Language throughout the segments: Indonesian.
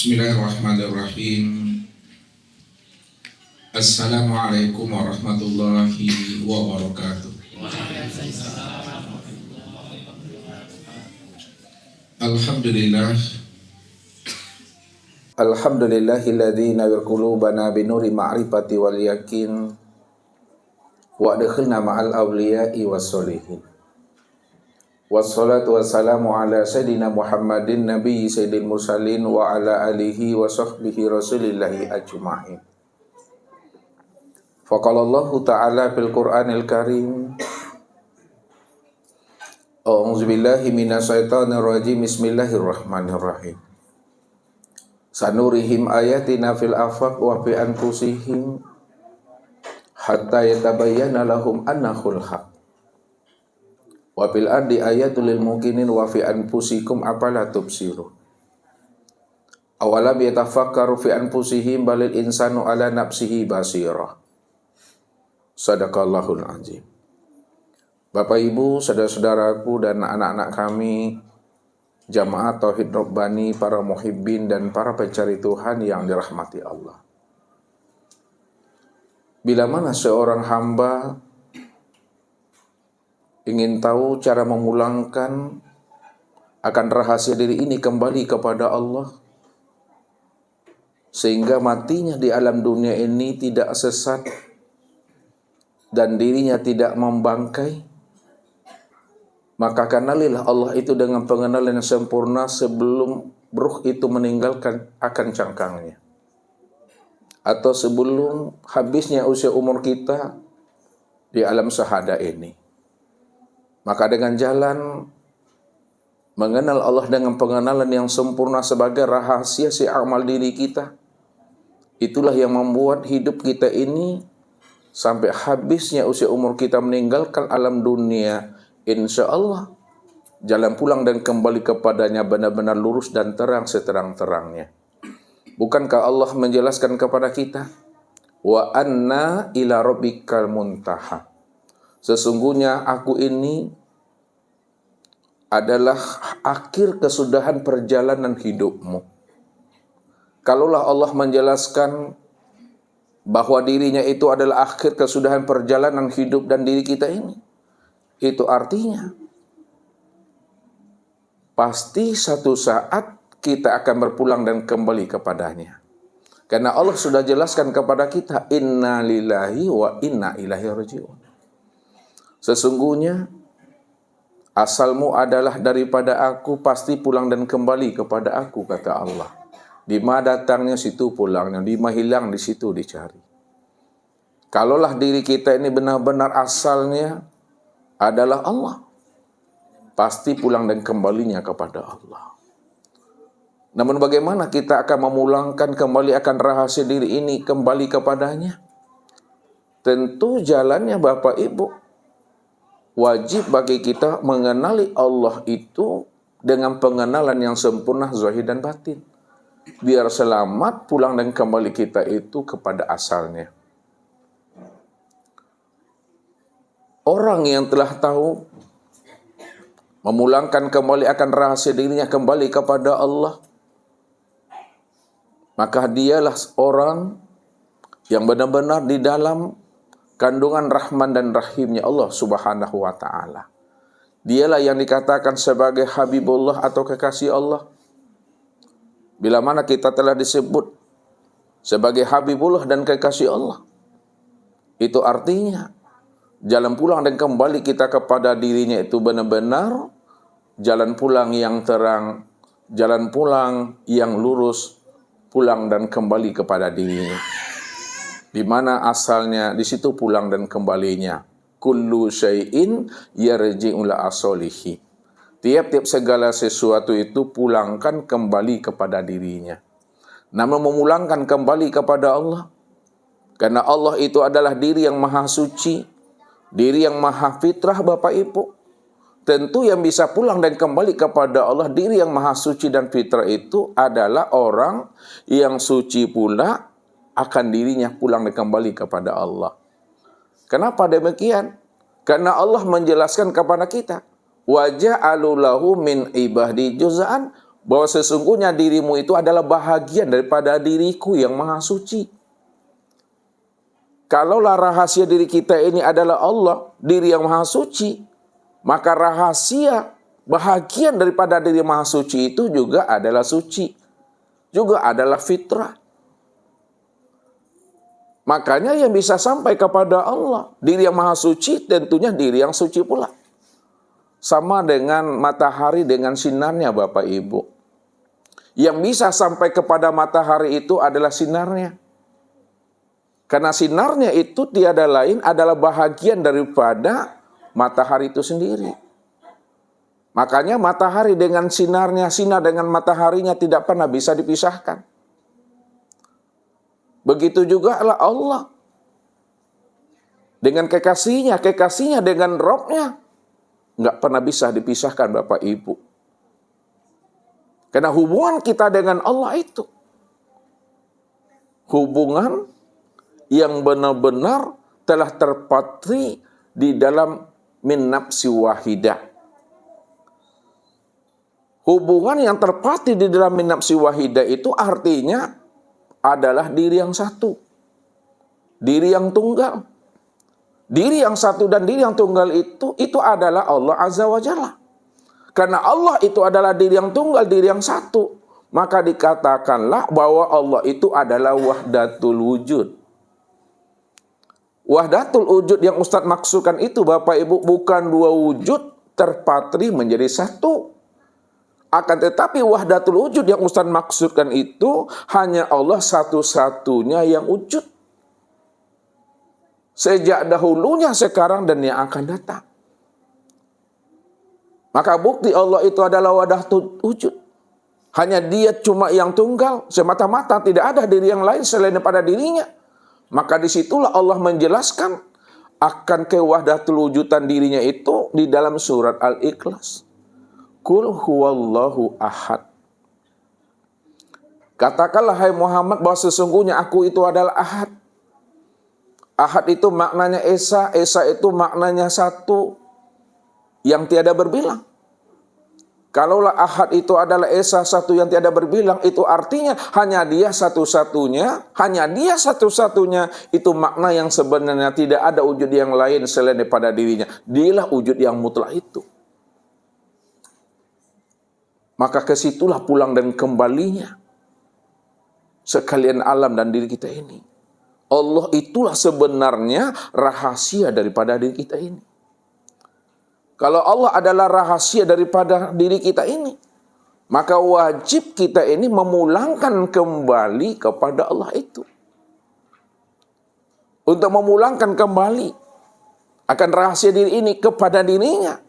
Bismillahirrahmanirrahim. Assalamualaikum warahmatullahi wabarakatuh. Alhamdulillah. Alhamdulillahilladzi nawwir qulubana binuri ma'rifati wal yakin wa adkhilna ma'al awliya'i was solihin. Wassalatu wassalamu ala sayyidina Muhammadin nabiyyi sayyidil mursalin wa ala alihi wa sahbihi rasulillahi ajma'in. Faqala Allah ta'ala fil Qur'anil Karim, A'udzu billahi minasyaitonir rajim. Bismillahirrahmanirrahim. Sanurihim ayatina fil afaq wa fi anfusihim hatta yatabayyana lahum annahul haq. Wa fil ardi ayatul lil mukminin wa fi anfusikum afala tubsirun. Awalam yatafakkaru fi anfusihim balil insanu ala nafsihi basirah. Sadaqallahul azim. Bapak Ibu, saudara-saudaraku dan anak-anak kami, jamaah Tauhid Rabbani, para muhibbin dan para pencari Tuhan yang dirahmati Allah. Bila mana seorang hamba ingin tahu cara memulangkan akan rahasia diri ini kembali kepada Allah, sehingga matinya di alam dunia ini tidak sesat dan dirinya tidak membangkai, maka kenalilah Allah itu dengan pengenalan yang sempurna sebelum ruh itu meninggalkan akan cangkangnya, atau sebelum habisnya usia umur kita di alam syahada ini. Maka dengan jalan mengenal Allah dengan pengenalan yang sempurna sebagai rahasia si amal diri kita, itulah yang membuat hidup kita ini sampai habisnya usia umur kita meninggalkan alam dunia, insya Allah jalan pulang dan kembali kepadanya benar-benar lurus dan terang seterang-terangnya. Bukankah Allah menjelaskan kepada kita, wa anna ila rabbikal muntaha, sesungguhnya aku ini adalah akhir kesudahan perjalanan hidupmu. Kalaulah Allah menjelaskan bahwa dirinya itu adalah akhir kesudahan perjalanan hidup dan diri kita ini, itu artinya pasti satu saat kita akan berpulang dan kembali kepadanya. Karena Allah sudah jelaskan kepada kita, inna lillahi wa inna ilaihi raji'un. Sesungguhnya asalmu adalah daripada aku, pasti pulang dan kembali kepada aku, kata Allah. Di mana datangnya situ pulangnya, di mana hilang di situ dicari. Kalaulah diri kita ini benar-benar asalnya adalah Allah, pasti pulang dan kembalinya kepada Allah. Namun bagaimana kita akan memulangkan kembali akan rahasia diri ini kembali kepadanya? Tentu jalannya Bapak Ibu, wajib bagi kita mengenali Allah itu dengan pengenalan yang sempurna zahir dan batin, biar selamat pulang dan kembali kita itu kepada asalnya. Orang yang telah tahu memulangkan kembali akan rahasia dirinya kembali kepada Allah, maka dialah orang yang benar-benar di dalam kandungan Rahman dan Rahimnya Allah Subhanahu wa ta'ala. Dialah yang dikatakan sebagai Habibullah atau kekasih Allah. Bila mana kita telah disebut sebagai Habibullah dan kekasih Allah, itu artinya jalan pulang dan kembali kita kepada dirinya itu benar-benar jalan pulang yang terang, jalan pulang yang lurus, pulang dan kembali kepada dirinya. Di mana asalnya, di situ pulang dan kembalinya. Kullu syai'in yarji'u ila asalihi. Tiap-tiap segala sesuatu itu pulangkan kembali kepada dirinya. Namun memulangkan kembali kepada Allah, karena Allah itu adalah diri yang maha suci, diri yang maha fitrah Bapak Ibu. Tentu yang bisa pulang dan kembali kepada Allah, diri yang maha suci dan fitrah itu adalah orang yang suci pula akan dirinya pulang dan kembali kepada Allah. Kenapa demikian? Karena Allah menjelaskan kepada kita, wa ja'alu lahu min ibadi juz'an bahwa sesungguhnya dirimu itu adalah bahagian daripada diriku yang maha suci. Kalaulah rahasia diri kita ini adalah Allah, diri yang maha suci, maka rahasia bahagian daripada diri maha suci itu juga adalah suci, juga adalah fitrah. Makanya yang bisa sampai kepada Allah, diri yang maha suci tentunya diri yang suci pula. Sama dengan matahari dengan sinarnya Bapak Ibu. Yang bisa sampai kepada matahari itu adalah sinarnya. Karena sinarnya itu tiada lain adalah bahagian daripada matahari itu sendiri. Makanya matahari dengan sinarnya, sinar dengan mataharinya tidak pernah bisa dipisahkan. Begitu juga Allah. Dengan kekasihnya dengan Robnya. Nggak pernah bisa dipisahkan Bapak Ibu. Karena hubungan kita dengan Allah itu. Hubungan yang benar-benar telah terpatri di dalam min nafsi wahidah. Hubungan yang terpatri di dalam min nafsi wahidah itu artinya adalah diri yang satu. Diri yang tunggal. Diri yang satu dan diri yang tunggal itu adalah Allah Azza wa Jalla. Karena Allah itu adalah diri yang tunggal, diri yang satu. Maka dikatakanlah bahwa Allah itu adalah wahdatul wujud. Wahdatul wujud yang Ustadz maksudkan itu Bapak Ibu bukan dua wujud terpatri menjadi satu. Akan tetapi wahdatul wujud yang Ustadz maksudkan itu hanya Allah satu-satunya yang wujud. Sejak dahulunya, sekarang, dan yang akan datang. Maka bukti Allah itu adalah wahdatul wujud. Hanya dia cuma yang tunggal, semata-mata tidak ada diri yang lain selain daripada dirinya. Maka disitulah Allah menjelaskan akan kewahdatul wujudan dirinya itu di dalam surat Al-Ikhlas. Qul huwallahu ahad. Katakanlah hai Muhammad bahwa sesungguhnya aku itu adalah ahad. Ahad itu maknanya esa, esa itu maknanya satu yang tiada berbilang. Kalaulah ahad itu adalah esa, satu yang tiada berbilang, itu artinya hanya dia satu-satunya, itu makna yang sebenarnya tidak ada wujud yang lain selain daripada dirinya. Dialah wujud yang mutlak itu. Maka kesitulah pulang dan kembalinya sekalian alam dan diri kita ini. Allah itulah sebenarnya rahasia daripada diri kita ini. Kalau Allah adalah rahasia daripada diri kita ini, maka wajib kita ini memulangkan kembali kepada Allah itu. Untuk memulangkan kembali akan rahasia diri ini kepada dirinya.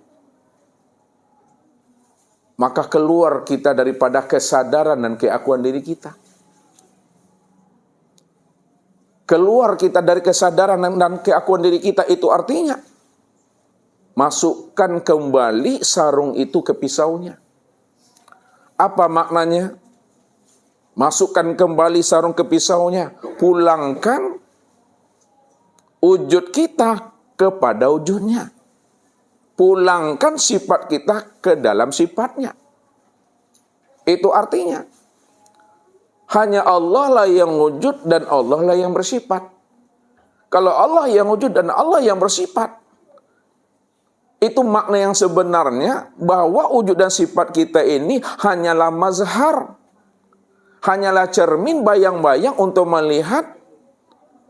Maka keluar kita daripada kesadaran dan keakuan diri kita. Keluar kita dari kesadaran dan keakuan diri kita itu artinya masukkan kembali sarung itu ke pisaunya. Apa maknanya? Masukkan kembali sarung ke pisaunya. Pulangkan wujud kita kepada wujudnya. Pulangkan sifat kita ke dalam sifatnya. Itu artinya hanya Allah lah yang wujud dan Allah lah yang bersifat. Kalau Allah yang wujud dan Allah yang bersifat, itu makna yang sebenarnya bahwa wujud dan sifat kita ini hanyalah mazhar. Hanyalah cermin bayang-bayang untuk melihat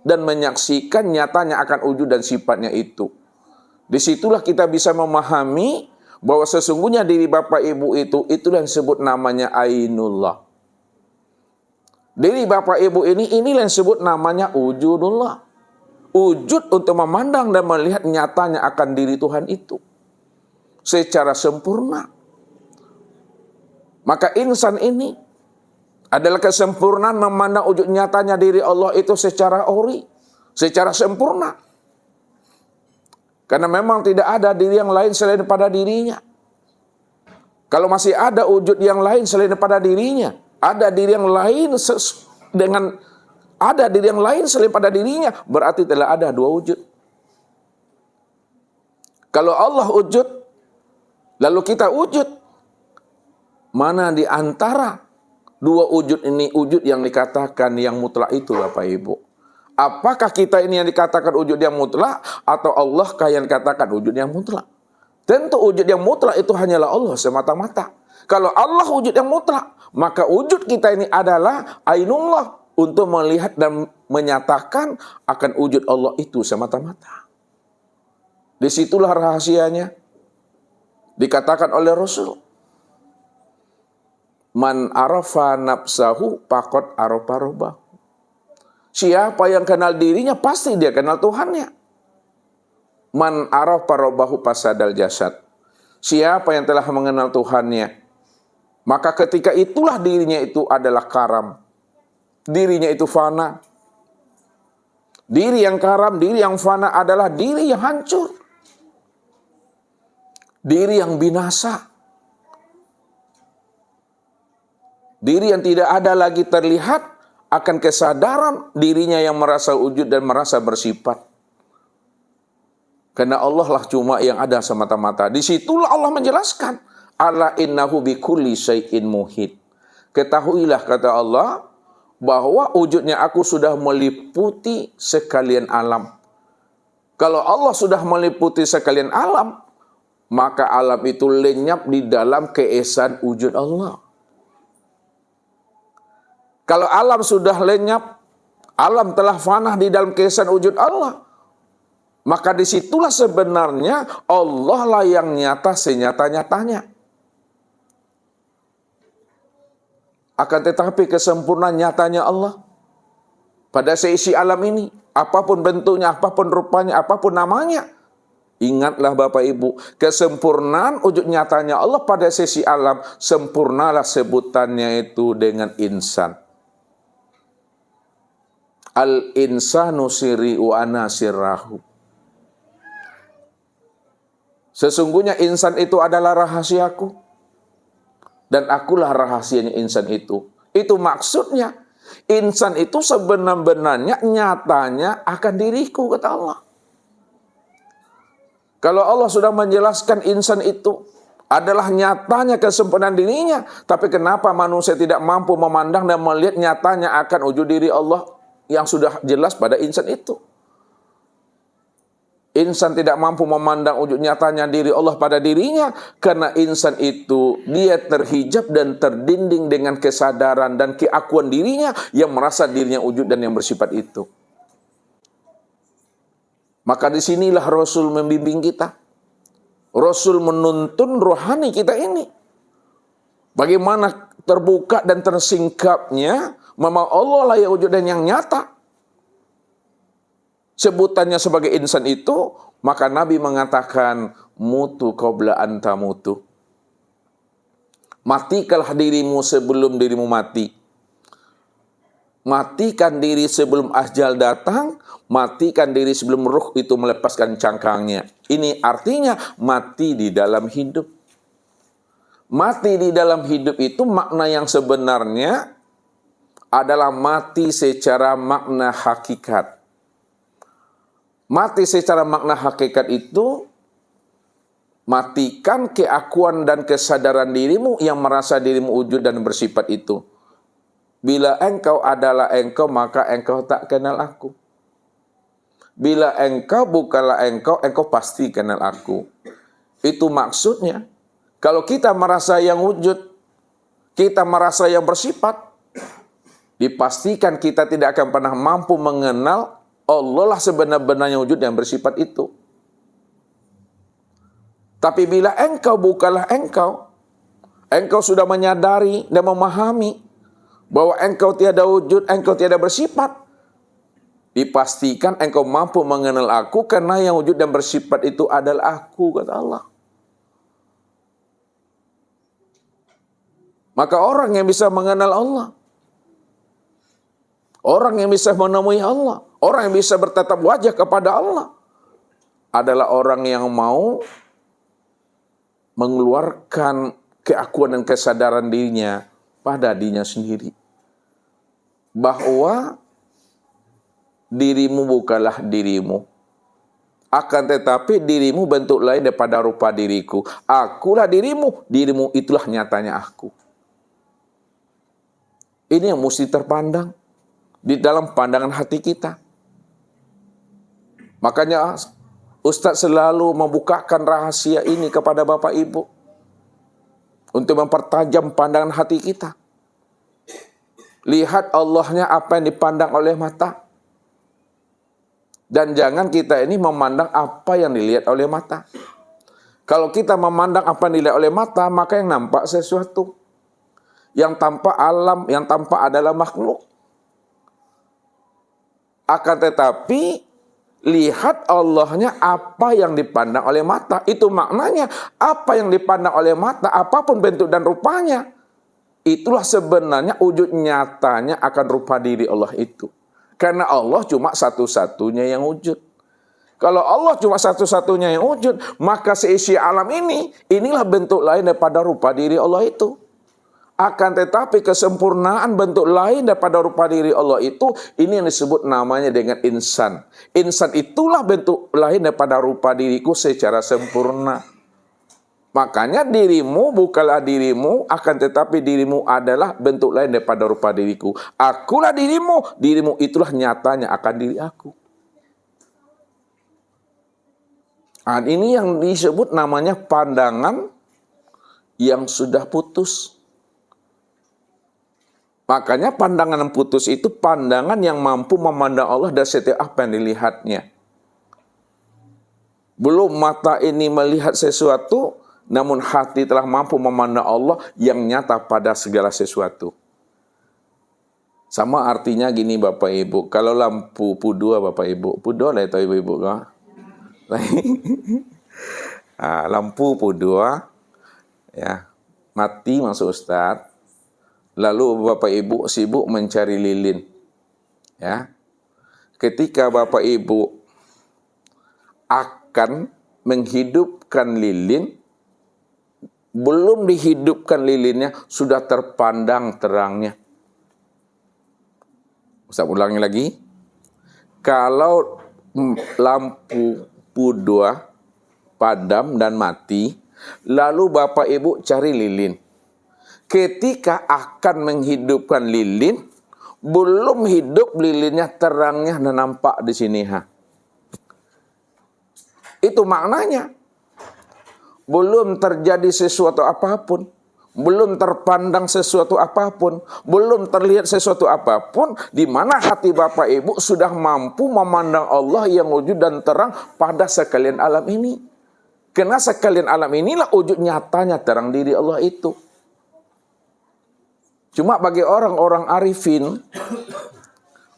dan menyaksikan nyatanya akan wujud dan sifatnya itu. Disitulah kita bisa memahami bahwa sesungguhnya diri Bapak Ibu itulah yang disebut namanya Ainullah. Diri Bapak Ibu inilah yang disebut namanya wujudullah. Wujud untuk memandang dan melihat nyatanya akan diri Tuhan itu secara sempurna. Maka insan ini adalah kesempurnaan memandang wujud nyatanya diri Allah itu secara ori, secara sempurna. Karena memang tidak ada diri yang lain selain daripada dirinya. Kalau masih ada wujud yang lain selain daripada dirinya, ada diri yang lain ada diri yang lain selain pada dirinya, berarti telah ada dua wujud. Kalau Allah wujud, lalu kita wujud, Mana di antara dua wujud ini wujud yang dikatakan yang mutlak itu, Bapak Ibu? Apakah kita ini yang dikatakan wujud yang mutlak, atau Allah kah yang dikatakan wujud yang mutlak? Tentu wujud yang mutlak itu hanyalah Allah semata-mata. Kalau Allah wujud yang mutlak, maka wujud kita ini adalah ainullah, untuk melihat dan menyatakan akan wujud Allah itu semata-mata. Disitulah rahasianya. Dikatakan oleh Rasul, man arafa nafsahu faqad arafa rabbahu. Siapa yang kenal dirinya, pasti dia kenal Tuhannya. Man arafa rabbahu fasadal jasad. Siapa yang telah mengenal Tuhannya, maka ketika itulah dirinya itu adalah karam. Dirinya itu fana. Diri yang karam, diri yang fana adalah diri yang hancur. Diri yang binasa. Diri yang tidak ada lagi terlihat akan kesadaran dirinya yang merasa wujud dan merasa bersifat. Karena Allah lah cuma yang ada semata-mata. Disitulah Allah menjelaskan, ala innahu bikulli syai'in muhit. Ketahuilah, kata Allah, bahwa wujudnya aku sudah meliputi sekalian alam. Kalau Allah sudah meliputi sekalian alam, maka alam itu lenyap di dalam keesaan wujud Allah. Kalau alam sudah lenyap, alam telah fana di dalam keesaan wujud Allah, maka disitulah sebenarnya Allah lah yang nyata senyata-nyatanya. Akan tetapi kesempurnaan nyatanya Allah pada seisi alam ini, apapun bentuknya, apapun rupanya, apapun namanya, ingatlah Bapak Ibu, kesempurnaan wujud nyatanya Allah pada sisi alam, sempurnalah sebutannya itu dengan insan. Al-insanu sirri wa ana sirrahu. Sesungguhnya insan itu adalah rahasiaku, dan akulah rahasianya insan itu. Itu maksudnya, insan itu sebenar-benarnya nyatanya akan diriku, kata Allah. Kalau Allah sudah menjelaskan insan itu adalah nyatanya kesempurnaan dirinya, tapi kenapa manusia tidak mampu memandang dan melihat nyatanya akan wujud diri Allah yang sudah jelas pada insan itu? Insan tidak mampu memandang wujud nyatanya diri Allah pada dirinya, karena insan itu dia terhijab dan terdinding dengan kesadaran dan keakuan dirinya yang merasa dirinya wujud dan yang bersifat itu. Maka disinilah Rasul membimbing kita. Rasul menuntun rohani kita ini. Bagaimana terbuka dan tersingkapnya memang Allah lah yang wujud dan yang nyata. Sebutannya sebagai insan itu, maka Nabi mengatakan, mutu qabla anta mutu. Matikanlah dirimu sebelum dirimu mati. Matikan diri sebelum ajal datang, matikan diri sebelum ruh itu melepaskan cangkangnya. Ini artinya mati di dalam hidup. Mati di dalam hidup itu makna yang sebenarnya adalah mati secara makna hakikat. Mati secara makna hakikat itu, matikan keakuan dan kesadaran dirimu yang merasa dirimu wujud dan bersifat itu. Bila engkau adalah engkau, maka engkau tak kenal aku. Bila engkau bukanlah engkau, engkau pasti kenal aku. Itu maksudnya. Kalau kita merasa yang wujud, kita merasa yang bersifat, dipastikan kita tidak akan pernah mampu mengenal Allah lah sebenar-benarnya wujud yang bersifat itu. Tapi bila engkau bukanlah engkau, engkau sudah menyadari dan memahami bahwa engkau tiada wujud, engkau tiada bersifat, dipastikan engkau mampu mengenal aku, karena yang wujud dan bersifat itu adalah aku, kata Allah. Maka orang yang bisa mengenal Allah, orang yang bisa menemui Allah, orang yang bisa bertatap wajah kepada Allah, adalah orang yang mau mengeluarkan keakuan dan kesadaran dirinya pada dirinya sendiri. Bahwa dirimu bukanlah dirimu. Akan tetapi dirimu bentuk lain daripada rupa diriku. Akulah dirimu, dirimu itulah nyatanya aku. Ini yang mesti terpandang di dalam pandangan hati kita. Makanya Ustadz selalu membukakan rahasia ini kepada Bapak Ibu untuk mempertajam pandangan hati kita. Lihat Allahnya apa yang dipandang oleh mata. Dan jangan kita ini memandang apa yang dilihat oleh mata. Kalau kita memandang apa yang dilihat oleh mata, maka yang nampak sesuatu. Yang tampak alam, yang tampak adalah makhluk. Akan tetapi, lihat Allahnya apa yang dipandang oleh mata. Itu maknanya, apa yang dipandang oleh mata, apapun bentuk dan rupanya, itulah sebenarnya wujud nyatanya akan rupa diri Allah itu. Karena Allah cuma satu-satunya yang wujud. Kalau Allah cuma satu-satunya yang wujud, maka seisi alam ini, inilah bentuk lain daripada rupa diri Allah itu. Akan tetapi kesempurnaan bentuk lain daripada rupa diri Allah itu, ini yang disebut namanya dengan insan. Insan itulah bentuk lain daripada rupa diriku secara sempurna. Makanya dirimu bukanlah dirimu, akan tetapi dirimu adalah bentuk lain daripada rupa diriku. Akulah dirimu, dirimu itulah nyatanya akan diri aku. Dan ini yang disebut namanya pandangan yang sudah putus. Makanya pandangan yang putus itu pandangan yang mampu memandang Allah dari setiap apa yang dilihatnya. Belum mata ini melihat sesuatu, namun hati telah mampu memandang Allah yang nyata pada segala sesuatu. Sama artinya gini Bapak Ibu, kalau lampu pudua Bapak Ibu, pudua lah itu Ibu-Ibu kan? Lampu pudua, ya, mati masuk Ustadz. Lalu Bapak Ibu sibuk mencari lilin. Ya. Ketika Bapak Ibu akan menghidupkan lilin, belum dihidupkan lilinnya, sudah terpandang terangnya. Ustaz ulangi lagi. Kalau lampu pudua padam dan mati, lalu Bapak Ibu cari lilin. Ketika akan menghidupkan lilin, belum hidup lilinnya, terangnya dan nampak di sini. Itu maknanya. Belum terjadi sesuatu apapun, belum terpandang sesuatu apapun, belum terlihat sesuatu apapun, di mana hati Bapak Ibu sudah mampu memandang Allah yang wujud dan terang pada sekalian alam ini. Karena sekalian alam inilah wujud nyatanya terang diri Allah itu. Cuma bagi orang-orang arifin,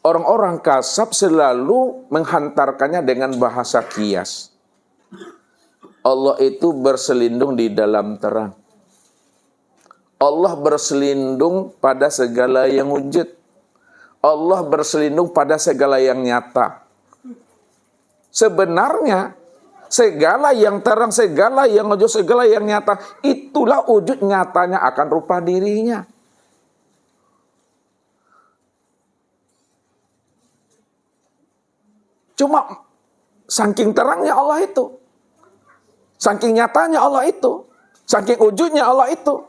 orang-orang kasab selalu menghantarkannya dengan bahasa kias. Allah itu berselindung di dalam terang. Allah berselindung pada segala yang wujud. Allah berselindung pada segala yang nyata. Sebenarnya, segala yang terang, segala yang wujud, segala yang nyata, itulah wujud nyatanya akan rupa dirinya. Cuma saking terangnya Allah itu, saking nyatanya Allah itu, saking wujudnya Allah itu,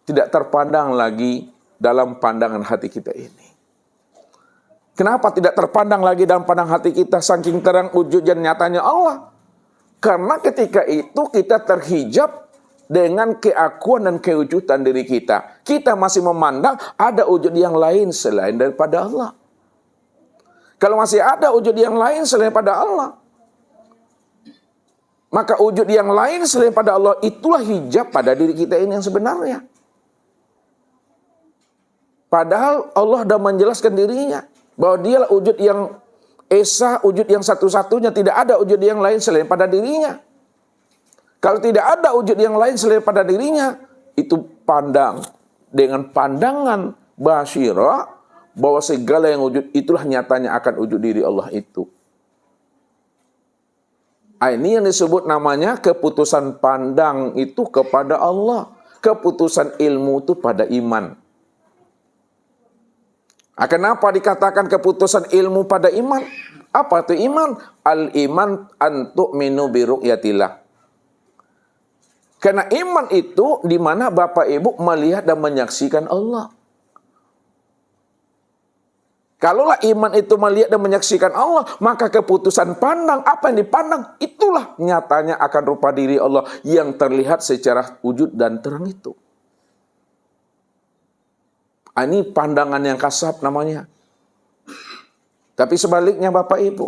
tidak terpandang lagi dalam pandangan hati kita ini. Kenapa tidak terpandang lagi dalam pandangan hati kita saking terang wujud dan nyatanya Allah? Karena ketika itu kita terhijab dengan keakuan dan kewujudan diri kita. Kita masih memandang ada wujud yang lain selain daripada Allah. Kalau masih ada wujud yang lain selain pada Allah, maka wujud yang lain selain pada Allah itulah hijab pada diri kita ini yang sebenarnya. Padahal Allah sudah menjelaskan dirinya bahwa dialah wujud yang esa, wujud yang satu-satunya, tidak ada wujud yang lain selain pada dirinya. Kalau tidak ada wujud yang lain selain pada dirinya, itu pandang dengan pandangan basyirah bahwa segala yang wujud itulah nyatanya akan wujud diri Allah itu. Ini yang disebut namanya keputusan pandang itu kepada Allah. Keputusan ilmu itu pada iman. Kenapa dikatakan keputusan ilmu pada iman? Apa itu iman? Al-iman an tu'minu bi ru'yatillah. Karena iman itu di mana Bapak Ibu melihat dan menyaksikan Allah. Kalaulah iman itu melihat dan menyaksikan Allah, maka keputusan pandang, apa yang dipandang, itulah nyatanya akan rupa diri Allah yang terlihat secara wujud dan terang itu. Ini pandangan yang kasab namanya. Tapi sebaliknya Bapak Ibu,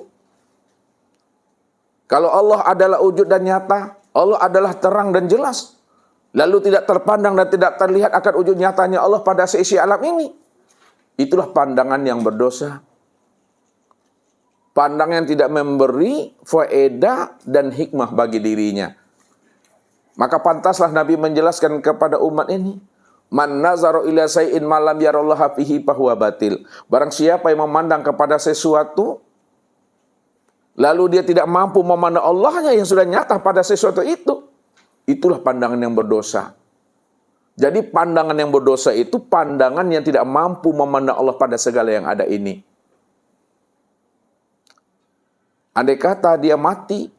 kalau Allah adalah wujud dan nyata, Allah adalah terang dan jelas, lalu tidak terpandang dan tidak terlihat akan wujud nyatanya Allah pada seisi alam ini, itulah pandangan yang berdosa. Pandangan yang tidak memberi faedah dan hikmah bagi dirinya. Maka pantaslah Nabi menjelaskan kepada umat ini, man nazara ila say'in ma lam yarallaha fihi fahuwa batil. Barang siapa yang memandang kepada sesuatu, lalu dia tidak mampu memandang Allahnya yang sudah nyata pada sesuatu itu, itulah pandangan yang berdosa. Jadi pandangan yang berdosa itu pandangan yang tidak mampu memandang Allah pada segala yang ada ini. Andai kata dia mati,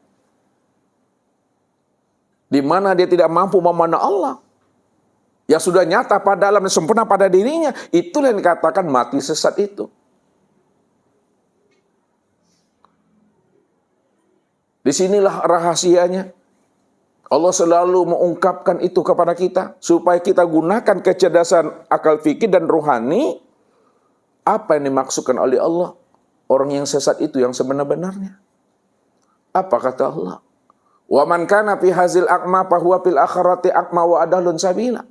di mana dia tidak mampu memandang Allah, yang sudah nyata pada alam dan sempurna pada dirinya, itulah yang dikatakan mati sesat itu. Disinilah rahasianya. Allah selalu mengungkapkan itu kepada kita, supaya kita gunakan kecerdasan akal fikir dan rohani, apa yang dimaksudkan oleh Allah, orang yang sesat itu yang sebenar-benarnya. Apa kata Allah? Wa man kana fi hazil aqma fa huwa fil akhirati aqma wa adallun sabila.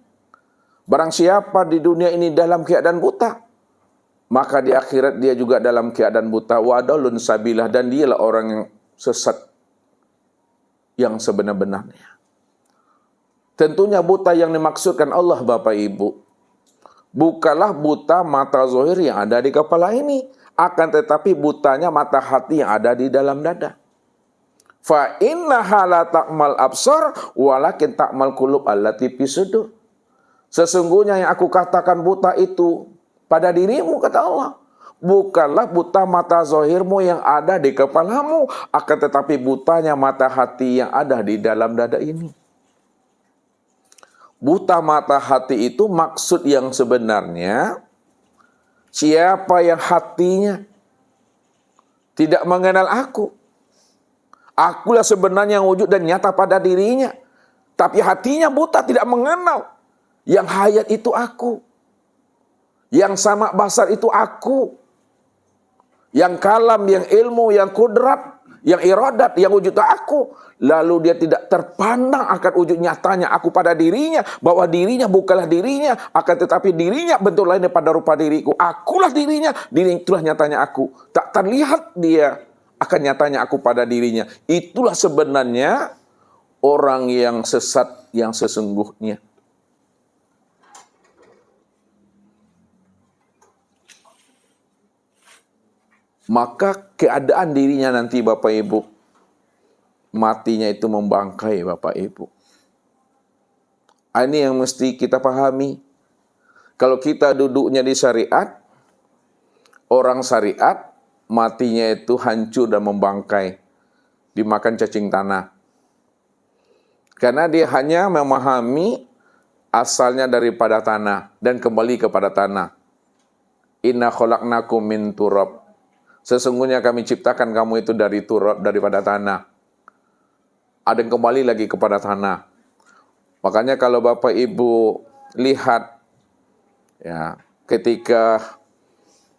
Barang siapa di dunia ini dalam keadaan buta, maka di akhirat dia juga dalam keadaan buta, wa adallun sabila, dan dialah orang yang sesat yang sebenar-benarnya. Tentunya buta yang dimaksudkan Allah Bapak Ibu, bukanlah buta mata zahir yang ada di kepala ini, akan tetapi butanya mata hati yang ada di dalam dada. Fa innaha la ta'mal absar walakin ta'mal qulub allati fi sudur. Sesungguhnya yang aku katakan buta itu pada dirimu, kata Allah, bukanlah buta mata zahirmu yang ada di kepalamu, akan tetapi butanya mata hati yang ada di dalam dada ini. Buta mata hati itu maksud yang sebenarnya, siapa yang hatinya tidak mengenal aku. Akulah sebenarnya yang wujud dan nyata pada dirinya, tapi hatinya buta, tidak mengenal. Yang hayat itu aku, yang sama basar itu aku, yang kalam, yang ilmu, yang kudrat, yang iradat, yang wujud aku. Lalu dia tidak terpandang akan wujud nyatanya aku pada dirinya, bahwa dirinya bukanlah dirinya, akan tetapi dirinya bentuk lain daripada rupa diriku. Akulah dirinya, diri itulah nyatanya aku. Tak terlihat dia akan nyatanya aku pada dirinya. Itulah sebenarnya orang yang sesat yang sesungguhnya. Maka keadaan dirinya nanti Bapak Ibu, matinya itu membangkai Bapak Ibu. Ini yang mesti kita pahami. Kalau kita duduknya di syariat, orang syariat, matinya itu hancur dan membangkai, dimakan cacing tanah. Karena dia hanya memahami asalnya daripada tanah dan kembali kepada tanah. Inna khalaqnakum min turab. Sesungguhnya kami ciptakan kamu itu dari turab, daripada tanah. Ada yang kembali lagi kepada tanah. Makanya kalau Bapak Ibu lihat, ya, ketika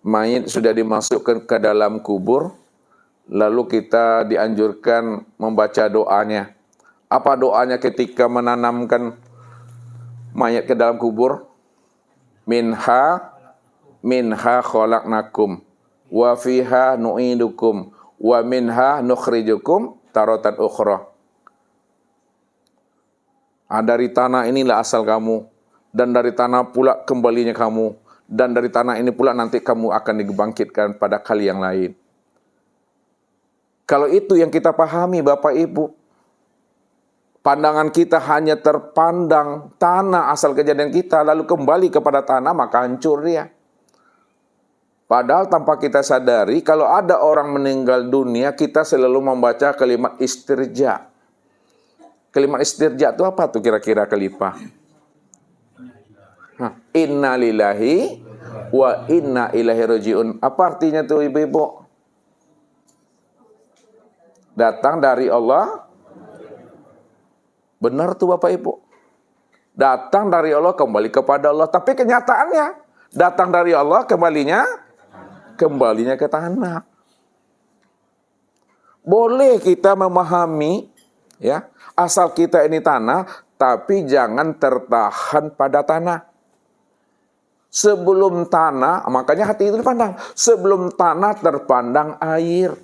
mayit sudah dimasukkan ke dalam kubur, lalu kita dianjurkan membaca doanya. Apa doanya ketika menanamkan mayat ke dalam kubur? Minha khalaqnakum wa fiha nu'idukum wa minha nukhrijukum taratan ukhra. Dari tanah inilah asal kamu, dan dari tanah pula kembalinya kamu, dan dari tanah ini pula nanti kamu akan dibangkitkan pada kali yang lain. Kalau itu yang kita pahami Bapak Ibu, pandangan kita hanya terpandang tanah asal kejadian kita, lalu kembali kepada tanah, maka hancur dia. Padahal tanpa kita sadari, kalau ada orang meninggal dunia, kita selalu membaca kalimat istirja. Kalimat istirja itu apa tuh kira-kira kelipah? Inna lillahi wa inna ilaihi rajiun. Apa artinya tuh ibu-ibu? Datang dari Allah. Benar tuh Bapak Ibu. Datang dari Allah kembali kepada Allah. Tapi kenyataannya datang dari Allah kembalinya ke tanah. Boleh kita memahami ya, asal kita ini tanah, tapi jangan tertahan pada tanah. Sebelum tanah, makanya hati itu dipandang. Sebelum tanah terpandang air.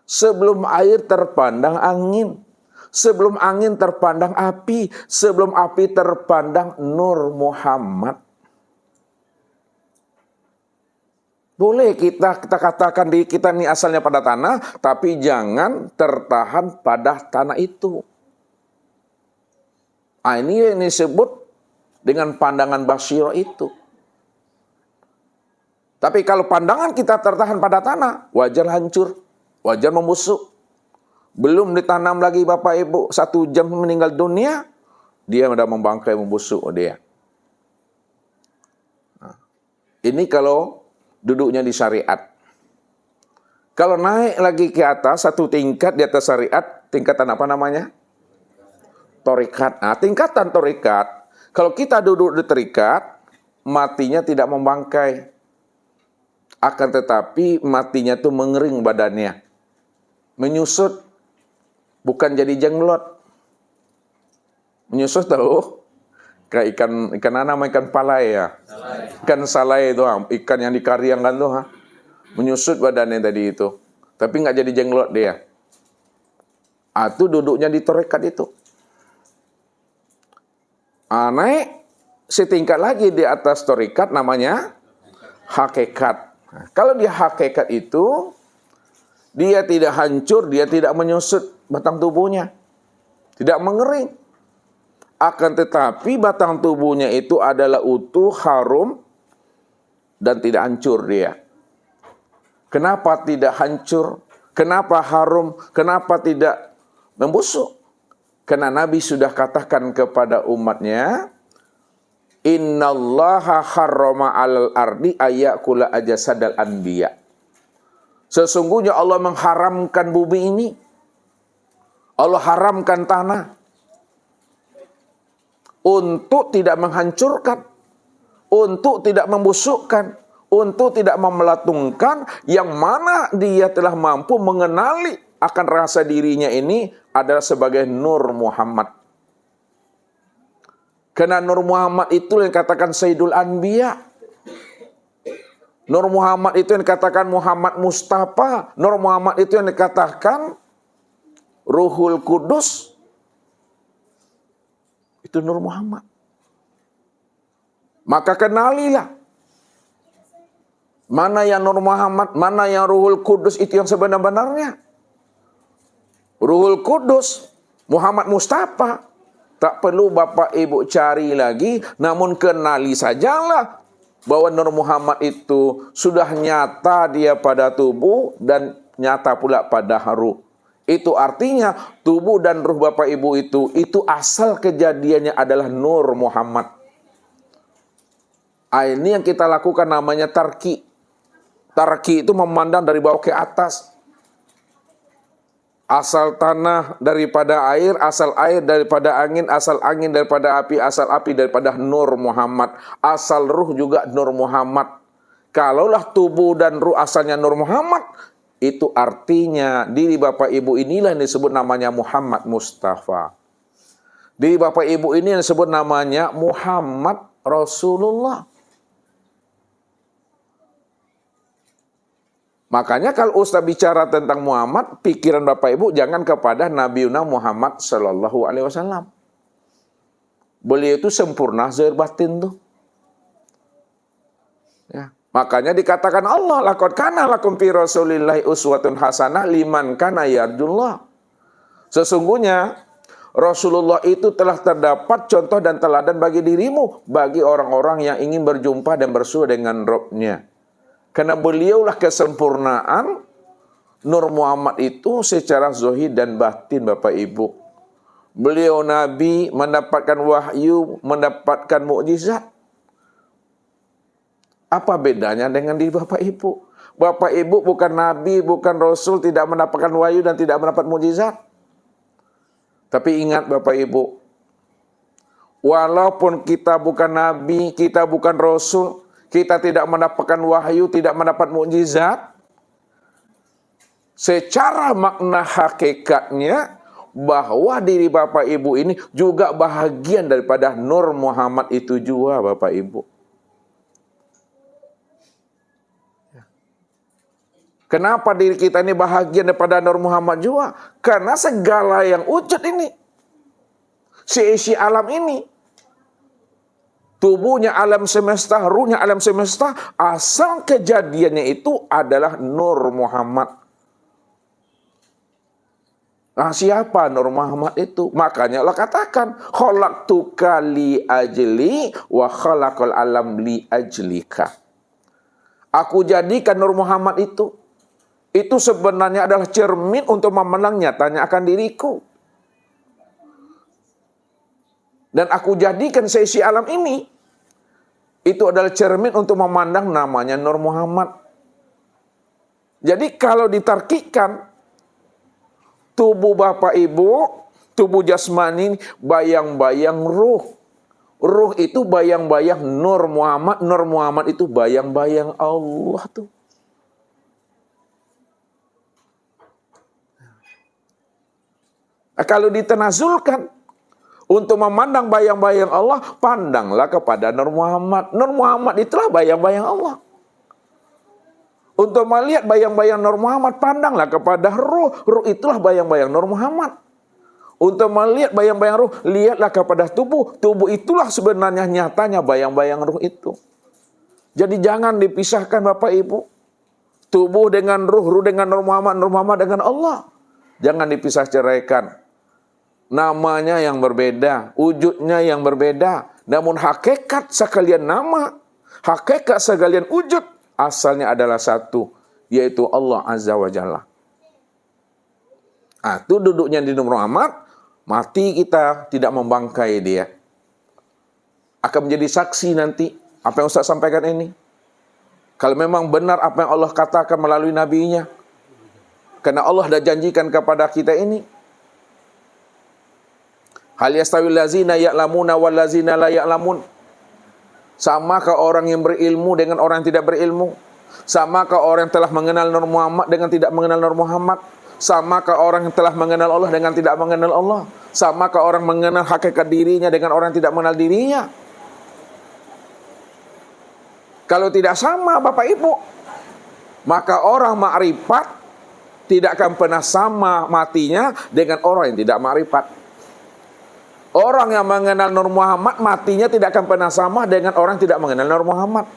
Sebelum air terpandang angin. Sebelum angin terpandang api. Sebelum api terpandang Nur Muhammad. Boleh kita katakan diri kita ini asalnya pada tanah, tapi jangan tertahan pada tanah itu. Ini yang disebut dengan pandangan basyirah itu. Tapi kalau pandangan kita tertahan pada tanah, wajar hancur, wajar membusuk. Belum ditanam lagi Bapak Ibu, 1 jam meninggal dunia, dia sudah membangkai, membusuk dia. Nah, ini kalau duduknya di syariat. Kalau naik lagi ke atas, 1 tingkat di atas syariat, tingkatan apa namanya? Thariqat. Nah, tingkatan thariqat, kalau kita duduk di thariqat, matinya tidak membangkai. Akan tetapi matinya tuh mengering badannya. Menyusut. Bukan jadi jenglot. Menyusut tahu? Kayak ikan apa? Ikan palai ya. Ikan salai itu, ikan yang dikariangkan tuh. Menyusut badannya tadi itu. Tapi nggak jadi jenglot dia. Itu duduknya di thariqat itu. Naik setingkat lagi di atas thariqat namanya hakikat. Nah, kalau dia hakikat itu, dia tidak hancur, dia tidak menyusut batang tubuhnya. Tidak mengering. Akan tetapi batang tubuhnya itu adalah utuh, harum, dan tidak hancur dia. Kenapa tidak hancur? Kenapa harum? Kenapa tidak membusuk? Karena Nabi sudah katakan kepada umatnya, Innallaha harrama 'alal ardi ayyakula ajasadal anbiya. Sesungguhnya Allah mengharamkan bumi ini. Allah haramkan tanah untuk tidak menghancurkan, untuk tidak membusukkan, untuk tidak memelatungkan, yang mana dia telah mampu mengenali akan rasa dirinya ini adalah sebagai Nur Muhammad. Karena Nur Muhammad itu yang katakan Sayyidul Anbiya. Nur Muhammad itu yang dikatakan Muhammad Mustafa. Nur Muhammad itu yang dikatakan Ruhul Kudus. Itu Nur Muhammad. Maka kenalilah. Mana yang Nur Muhammad, mana yang Ruhul Kudus, itu yang sebenar-benarnya. Ruhul Kudus, Muhammad Mustafa. Tak perlu Bapak Ibu cari lagi, namun kenali sajalah bahwa Nur Muhammad itu sudah nyata dia pada tubuh dan nyata pula pada ruh. Itu artinya tubuh dan ruh Bapak Ibu itu asal kejadiannya adalah Nur Muhammad. Ini yang kita lakukan namanya tarki. Tarki itu memandang dari bawah ke atas. Asal tanah daripada air, asal air daripada angin, asal angin daripada api, asal api daripada Nur Muhammad. Asal ruh juga Nur Muhammad. Kalaulah tubuh dan ruh asalnya Nur Muhammad, itu artinya diri Bapak Ibu inilah yang disebut namanya Muhammad Mustafa. Diri Bapak Ibu ini yang disebut namanya Muhammad Rasulullah. Makanya kalau Ustaz bicara tentang Muhammad, pikiran Bapak Ibu jangan kepada Nabiuna Muhammad Sallallahu Alaihi Wasallam. Beliau itu sempurna zahir batin tuh. Ya. Makanya dikatakan Allah, laqad kana lakum fi Rasulillahi uswatun hasanah liman kana yarjullah. Sesungguhnya Rasulullah itu telah terdapat contoh dan teladan bagi dirimu, bagi orang-orang yang ingin berjumpa dan bersua dengan Rabb-Nya. Karena beliaulah kesempurnaan Nur Muhammad itu secara zahir dan batin Bapak Ibu. Beliau Nabi, mendapatkan wahyu, mendapatkan mukjizat. Apa bedanya dengan diri Bapak Ibu? Bapak Ibu bukan nabi, bukan rasul, tidak mendapatkan wahyu dan tidak mendapat mukjizat. Tapi ingat Bapak Ibu, walaupun kita bukan nabi, kita bukan rasul, kita tidak mendapatkan wahyu, tidak mendapat mukjizat, secara makna hakikatnya bahwa diri Bapak Ibu ini juga bahagian daripada Nur Muhammad itu juga Bapak Ibu. Kenapa diri kita ini bahagian daripada Nur Muhammad juga? Karena segala yang wujud ini, seisi alam ini, tubuhnya alam semesta, ruhnya alam semesta, asal kejadiannya itu adalah Nur Muhammad. Nah, siapa Nur Muhammad itu? Makanya Allah katakan, khalaqtuka li ajli wa khalaqal alam li ajlika. Aku jadikan Nur Muhammad itu sebenarnya adalah cermin untuk memandang nyatanya akan diriku. Dan aku jadikan seisi alam ini, itu adalah cermin untuk memandang namanya Nur Muhammad. Jadi kalau ditarkikan, tubuh Bapak Ibu, tubuh jasmani, bayang-bayang ruh. Ruh itu bayang-bayang Nur Muhammad, Nur Muhammad itu bayang-bayang Allah tuh. Nah, kalau ditenazulkan untuk memandang bayang-bayang Allah, pandanglah kepada Nur Muhammad. Nur Muhammad itulah bayang-bayang Allah. Untuk melihat bayang-bayang Nur Muhammad, pandanglah kepada ruh. Ruh itulah bayang-bayang Nur Muhammad. Untuk melihat bayang-bayang ruh, lihatlah kepada tubuh. Tubuh itulah sebenarnya nyatanya bayang-bayang ruh itu. Jadi jangan dipisahkan Bapak Ibu. Tubuh dengan ruh dengan Nur Muhammad dengan Allah. Jangan dipisah ceraikan. Namanya yang berbeda, wujudnya yang berbeda. Namun hakikat sekalian nama, hakikat sekalian wujud, asalnya adalah satu, yaitu Allah Azza wa Jalla. Nah, itu duduknya di Nur Muhammad, mati kita tidak membangkai dia. Akan menjadi saksi nanti, apa yang Ustaz sampaikan ini. Kalau memang benar apa yang Allah katakan melalui nabinya. Karena Allah dah janjikan kepada kita ini. Hal yastawil lazina ya'lamuna wal lazina la ya'lamun. Samakah orang yang berilmu dengan orang yang tidak berilmu? Samakah orang yang telah mengenal Nur Muhammad dengan tidak mengenal Nur Muhammad? Samakah orang yang telah mengenal Allah dengan tidak mengenal Allah? Samakah orang mengenal hakikat dirinya dengan orang yang tidak mengenal dirinya? Kalau tidak sama Bapak Ibu, maka orang ma'rifat tidak akan pernah sama matinya dengan orang yang tidak ma'rifat. Orang yang mengenal Nur Muhammad matinya tidak akan pernah sama dengan orang yang tidak mengenal Nur Muhammad.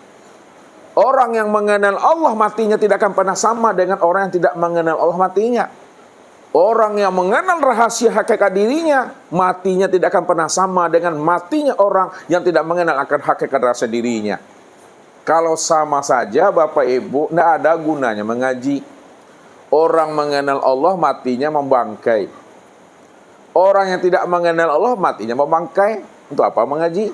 Orang yang mengenal Allah matinya tidak akan pernah sama dengan orang yang tidak mengenal Allah matinya. Orang yang mengenal rahasia hakikat dirinya matinya tidak akan pernah sama dengan matinya orang yang tidak mengenal akan hakikat rahasia dirinya. Kalau sama saja Bapak Ibu, tidak ada gunanya mengaji. Orang mengenal Allah matinya membangkai. Orang yang tidak mengenal Allah matinya membangkai. Untuk apa mengaji?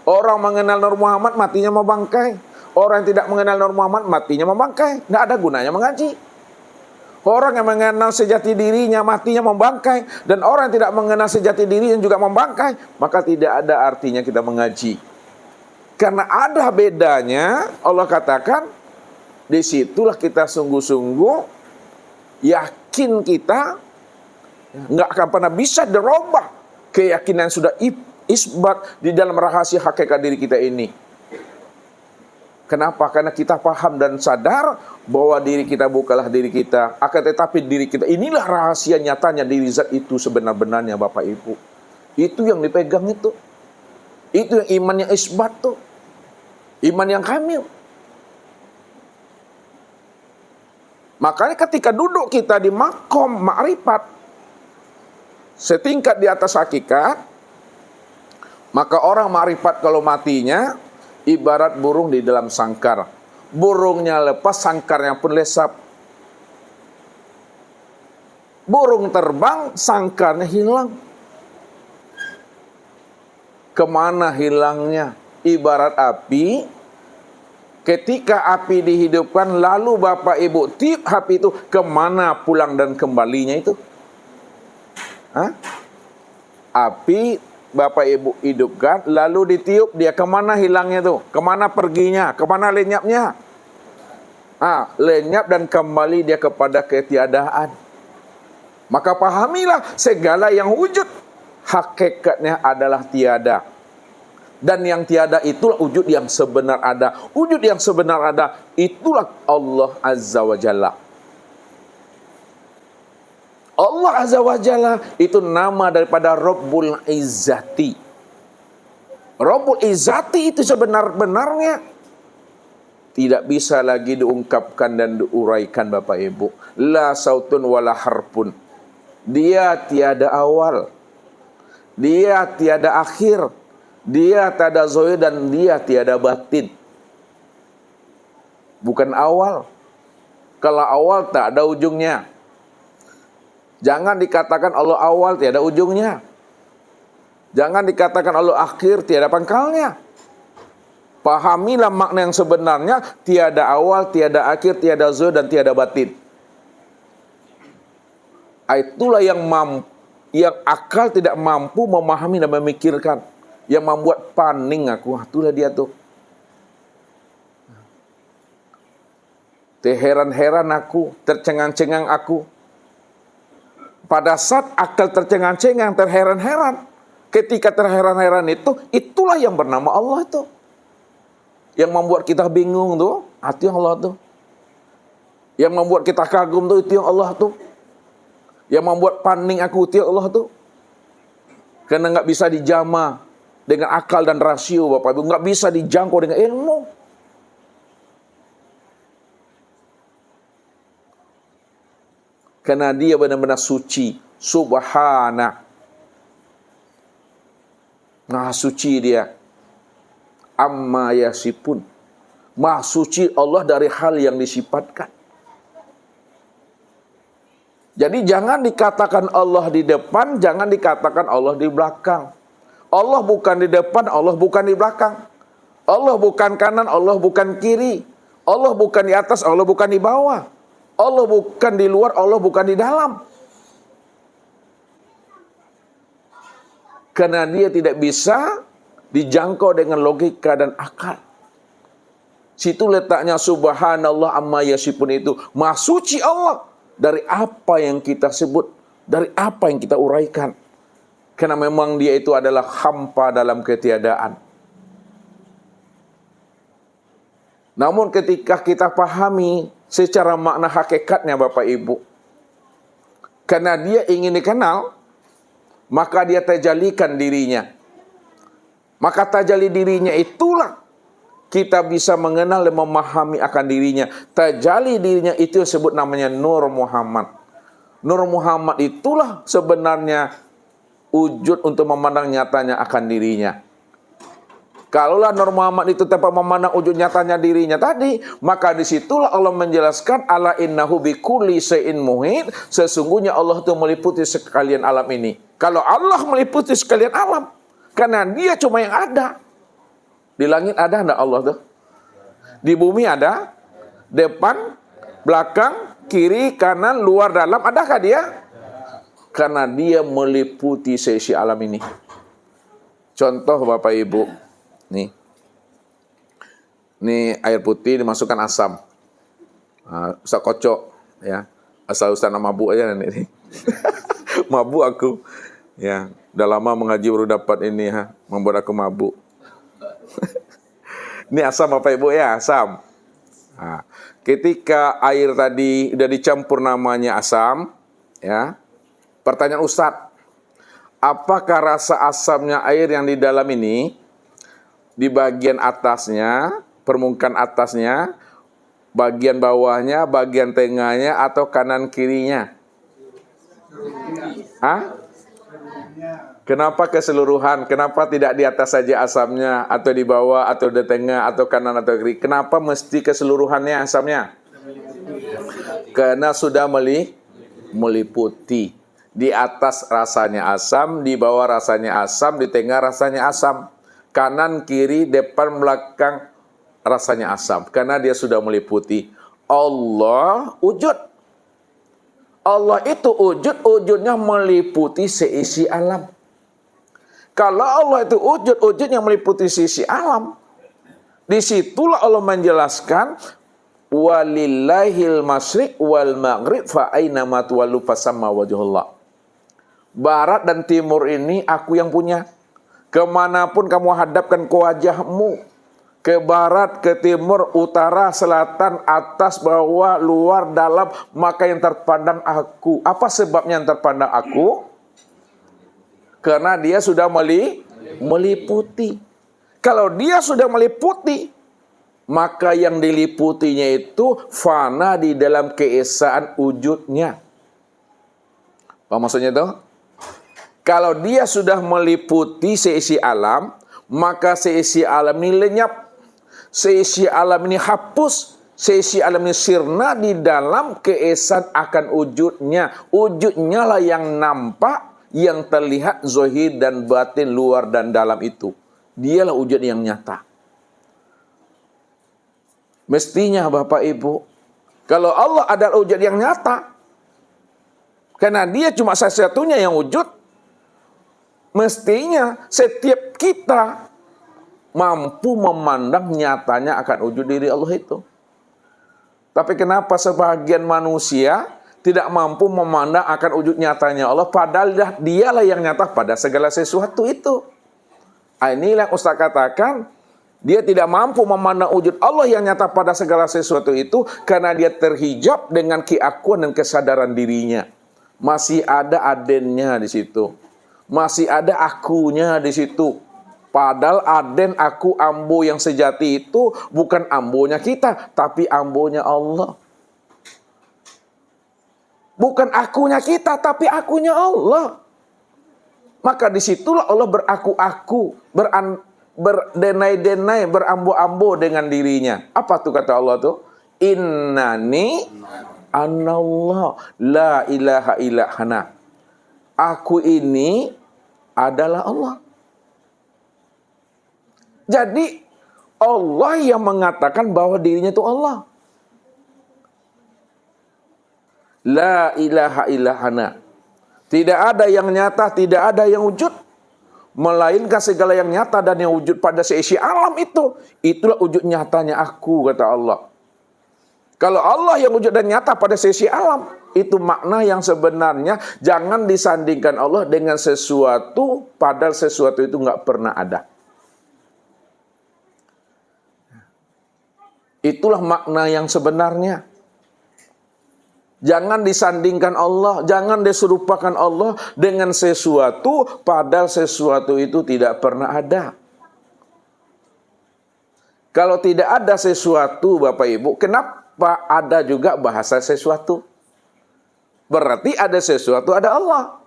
Orang mengenal Nur Muhammad matinya membangkai. Orang yang tidak mengenal Nur Muhammad matinya membangkai. Tidak ada gunanya mengaji. Orang yang mengenal sejati dirinya matinya membangkai. Dan orang yang tidak mengenal sejati dirinya juga membangkai. Maka tidak ada artinya kita mengaji. Karena ada bedanya, Allah katakan, disitulah kita sungguh-sungguh yakin kita nggak akan pernah bisa dirubah keyakinan sudah isbat di dalam rahasia hakikat diri kita ini. Kenapa? Karena kita paham dan sadar bahwa diri kita bukanlah diri kita, akan tetapi diri kita inilah rahasia nyatanya diri zat itu sebenar-benarnya Bapak Ibu. Itu yang dipegang itu. Itu yang iman yang isbat tuh. Iman yang kamil. Makanya ketika duduk kita di makom ma'rifat setingkat di atas hakikat, maka orang ma'rifat kalau matinya ibarat burung di dalam sangkar. Burungnya lepas, sangkarnya pun lesap. Burung terbang, sangkarnya hilang. Kemana hilangnya? Ibarat api Ketika api dihidupkan, lalu Bapak Ibu tiup api itu, kemana pulang dan kembalinya itu? Hah? Api Bapak Ibu hidupkan, lalu ditiup, dia kemana hilangnya tuh? Kemana perginya? Kemana lenyapnya? Lenyap dan kembali dia kepada ketiadaan. Maka pahamilah segala yang wujud hakikatnya adalah tiada. Dan yang tiada itulah wujud yang sebenar ada. Wujud yang sebenar ada itulah Allah Azza wa Jalla. Allah Azza wa Jalla itu nama daripada Rabbul Izzati. Rabbul Izzati itu sebenar-benarnya tidak bisa lagi diungkapkan dan diuraikan Bapak Ibu. La sautun wala harpun. Dia tiada awal. Dia tiada akhir. Dia tiada zahir dan dia tiada batin. Bukan awal. Kalau awal tak ada ujungnya. Jangan dikatakan Allah awal tiada ujungnya. Jangan dikatakan Allah akhir tiada pangkalnya. Pahamilah makna yang sebenarnya, tiada awal, tiada akhir, tiada zahir dan tiada batin. Itulah yang akal tidak mampu memahami dan memikirkan. Yang membuat paning aku. Itulah dia tuh. Terheran-heran aku, tercengang-cengang aku. Pada saat akal tercengang-cengang, terheran-heran. Ketika terheran-heran itu, itulah yang bernama Allah itu. Yang membuat kita bingung tuh, itu yang Allah tuh. Yang membuat kita kagum tuh, itu yang Allah tuh. Yang membuat paning aku, itu yang Allah tuh. Karena nggak bisa dijama dengan akal dan rasio, Bapak Ibu. Nggak bisa dijangkau dengan ilmu. Karena dia benar-benar suci. Subhana. Maha suci dia. Amma yasipun. Maha suci Allah dari hal yang disifatkan. Jadi jangan dikatakan Allah di depan, jangan dikatakan Allah di belakang. Allah bukan di depan, Allah bukan di belakang. Allah bukan kanan, Allah bukan kiri. Allah bukan di atas, Allah bukan di bawah. Allah bukan di luar, Allah bukan di dalam. Karena dia tidak bisa dijangkau dengan logika dan akal. Situ letaknya subhanallah amma yasifun itu. Maha suci Allah dari apa yang kita sebut, dari apa yang kita uraikan. Karena memang dia itu adalah hampa dalam ketiadaan. Namun ketika kita pahami secara makna hakikatnya Bapak Ibu, karena dia ingin dikenal, maka dia tajalikan dirinya. Maka tajali dirinya itulah kita bisa mengenal dan memahami akan dirinya. Tajali dirinya itu disebut namanya Nur Muhammad. Nur Muhammad itulah sebenarnya wujud untuk memandang nyatanya akan dirinya. Kalaulah Nur Muhammad itu dapat memandang wujud nyatanya dirinya tadi, maka disitulah Allah menjelaskan ala innahu bikulli syai'in muhit. Sesungguhnya Allah itu meliputi sekalian alam ini. Kalau Allah meliputi sekalian alam, karena dia cuma yang ada. Di langit ada enggak Allah tuh? Di bumi ada? Depan, belakang, kiri, kanan, luar, dalam, adakah dia? Karena dia meliputi seisi alam ini. Contoh Bapak Ibu, nih air putih dimasukkan asam. Ustaz kocok, ya. Asal Ustaz mabuk aja nanti. Mabuk aku. Ya, udah lama mengaji baru dapat ini, membuat aku mabuk. Ini asam Bapak Ibu ya, asam. Ketika air tadi udah dicampur namanya asam, ya. Pertanyaan Ustadz, apakah rasa asamnya air yang di dalam ini, di bagian atasnya, permukaan atasnya, bagian bawahnya, bagian tengahnya, atau kanan kirinya? Kenapa keseluruhan? Kenapa tidak di atas saja asamnya, atau di bawah, atau di tengah, atau kanan, atau kiri? Kenapa mesti keseluruhannya asamnya? Karena sudah meliputi. Di atas rasanya asam, di bawah rasanya asam, di tengah rasanya asam. Kanan, kiri, depan, belakang, rasanya asam karena dia sudah meliputi. Allah wujud. Allah itu wujudnya meliputi seisi alam. Kalau Allah itu wujud yang meliputi seisi alam, disitulah Allah menjelaskan walillahil masyriq wal maghrib fa aina ma tuwallu fasamma wajhullah. Barat dan timur ini aku yang punya. Kemanapun kamu hadapkan ke wajahmu, ke barat, ke timur, utara, selatan, atas, bawah, luar, dalam, maka yang terpandang aku. Apa sebabnya yang terpandang aku? Karena dia sudah meliputi. Kalau dia sudah meliputi, maka yang diliputinya itu fana di dalam keesaan wujudnya. Apa maksudnya itu? Kalau dia sudah meliputi seisi alam, maka seisi alam ini lenyap. Seisi alam ini hapus. Seisi alam ini sirna di dalam keesaan akan wujudnya. Wujudnya lah yang nampak, yang terlihat zahir dan batin, luar dan dalam itu. Dialah wujud yang nyata. Mestinya Bapak Ibu, kalau Allah adalah wujud yang nyata, karena dia cuma satu-satunya yang wujud, mestinya setiap kita mampu memandang nyatanya akan wujud diri Allah itu. Tapi kenapa sebagian manusia tidak mampu memandang akan wujud nyatanya Allah, padahal dialah yang nyata pada segala sesuatu itu. Inilah yang Ustaz katakan, dia tidak mampu memandang wujud Allah yang nyata pada segala sesuatu itu karena dia terhijab dengan keakuan dan kesadaran dirinya. Masih ada adennya di situ. Masih ada akunya di situ. Padahal aden, aku, ambo yang sejati itu bukan ambonya kita, tapi ambonya Allah. Bukan akunya kita, tapi akunya Allah. Maka disitulah Allah beraku-aku, berdenai-denai, berambo-ambo dengan dirinya. Apa tuh kata Allah tuh? Innani anallah la ilaha illa ana. Aku ini adalah Allah. Jadi Allah yang mengatakan bahwa dirinya itu Allah. La ilaha illa ana. Tidak ada yang nyata, tidak ada yang wujud, melainkan segala yang nyata dan yang wujud pada seisi alam itu. Itulah wujud nyatanya aku, kata Allah. Kalau Allah yang wujud dan nyata pada seisi alam, itu makna yang sebenarnya jangan disandingkan Allah dengan sesuatu, padahal sesuatu itu nggak pernah ada. Itulah makna yang sebenarnya. Jangan disandingkan Allah, jangan diserupakan Allah dengan sesuatu, padahal sesuatu itu tidak pernah ada. Kalau tidak ada sesuatu, Bapak Ibu, kenapa ada juga bahasa sesuatu? Berarti ada sesuatu, ada Allah.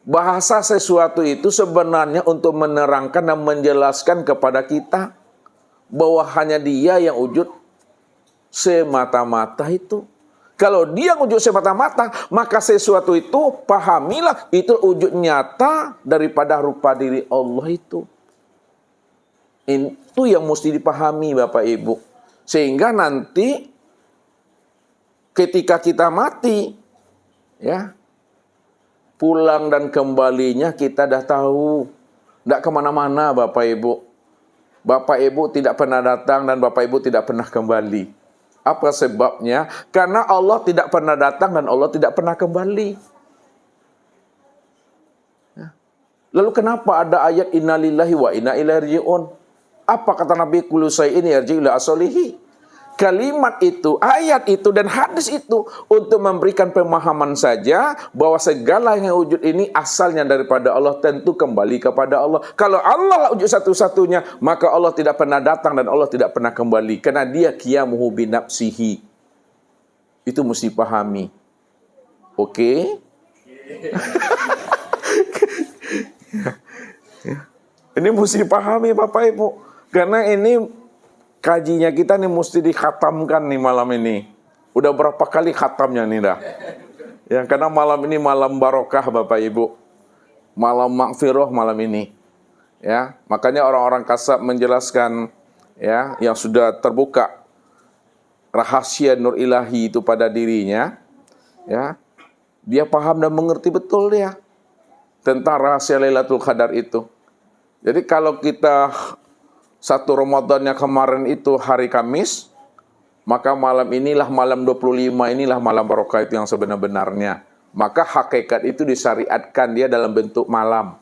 Bahasa sesuatu itu sebenarnya untuk menerangkan dan menjelaskan kepada kita bahwa hanya Dia yang wujud semata-mata itu. Kalau Dia wujud semata-mata, maka sesuatu itu pahamilah itu wujud nyata daripada rupa diri Allah itu. Itu yang mesti dipahami Bapak Ibu. Sehingga nanti ketika kita mati, ya, pulang dan kembalinya kita dah tahu. Tidak kemana-mana Bapak Ibu. Bapak Ibu tidak pernah datang dan Bapak Ibu tidak pernah kembali. Apa sebabnya? Karena Allah tidak pernah datang dan Allah tidak pernah kembali. Lalu kenapa ada ayat innalillahi wa inna ilaihi raji'un? Apa kata Nabi kullu syai'in yarji'u ila aslihi? Kalimat itu, ayat itu dan hadis itu untuk memberikan pemahaman saja bahwa segala yang wujud ini asalnya daripada Allah, tentu kembali kepada Allah. Kalau Allah lah wujud satu-satunya, maka Allah tidak pernah datang dan Allah tidak pernah kembali karena Dia qiyamuhu bi nafsihi. Itu mesti pahami. Oke? Ini mesti dipahami Bapak Ibu. Karena ini kajinya kita nih mesti dikhatamkan nih malam ini. Udah berapa kali khatamnya nih dah. Ya, karena malam ini malam barokah Bapak Ibu. Malam maghfirah malam ini. Ya, makanya orang-orang kasab menjelaskan ya, yang sudah terbuka rahasia nur ilahi itu pada dirinya, ya, dia paham dan mengerti betul dia tentang rahasia Lailatul Qadar itu. Jadi kalau kita satu Ramadannya kemarin itu hari Kamis, maka malam inilah malam 25, inilah malam barokah itu yang sebenar-benarnya. Maka hakikat itu disyariatkan dia dalam bentuk malam.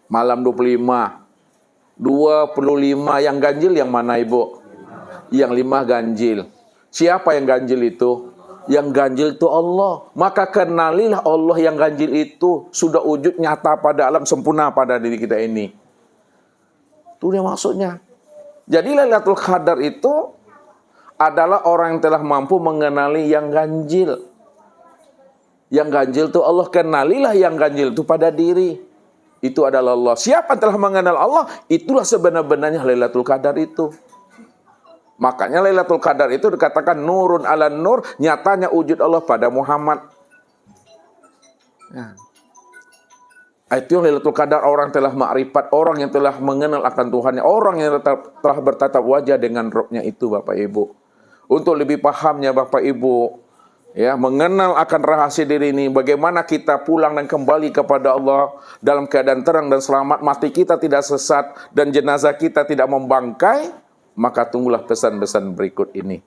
Malam 25. 25 yang ganjil yang mana Ibu? Yang 5 ganjil. Siapa yang ganjil itu? Yang ganjil itu Allah. Maka kenalilah Allah yang ganjil itu sudah wujud nyata pada alam sempurna pada diri kita ini. Itu dia maksudnya. Jadi Lailatul Qadar itu adalah orang yang telah mampu mengenali yang ganjil. Yang ganjil itu Allah, kenalilah yang ganjil itu pada diri. Itu adalah Allah. Siapa yang telah mengenal Allah, itulah sebenar-benarnya Lailatul Qadar itu. Makanya Lailatul Qadar itu dikatakan nurun ala nur, nyatanya wujud Allah pada Muhammad. Ya. Itu yang Lailatul Qadar, orang telah ma'rifat, orang yang telah mengenal akan Tuhannya, orang yang telah bertatap wajah dengan Rabb-nya itu Bapak Ibu. Untuk lebih pahamnya Bapak Ibu, ya, mengenal akan rahasia diri ini, bagaimana kita pulang dan kembali kepada Allah dalam keadaan terang dan selamat, mati kita tidak sesat dan jenazah kita tidak membangkai, maka tunggulah pesan-pesan berikut ini.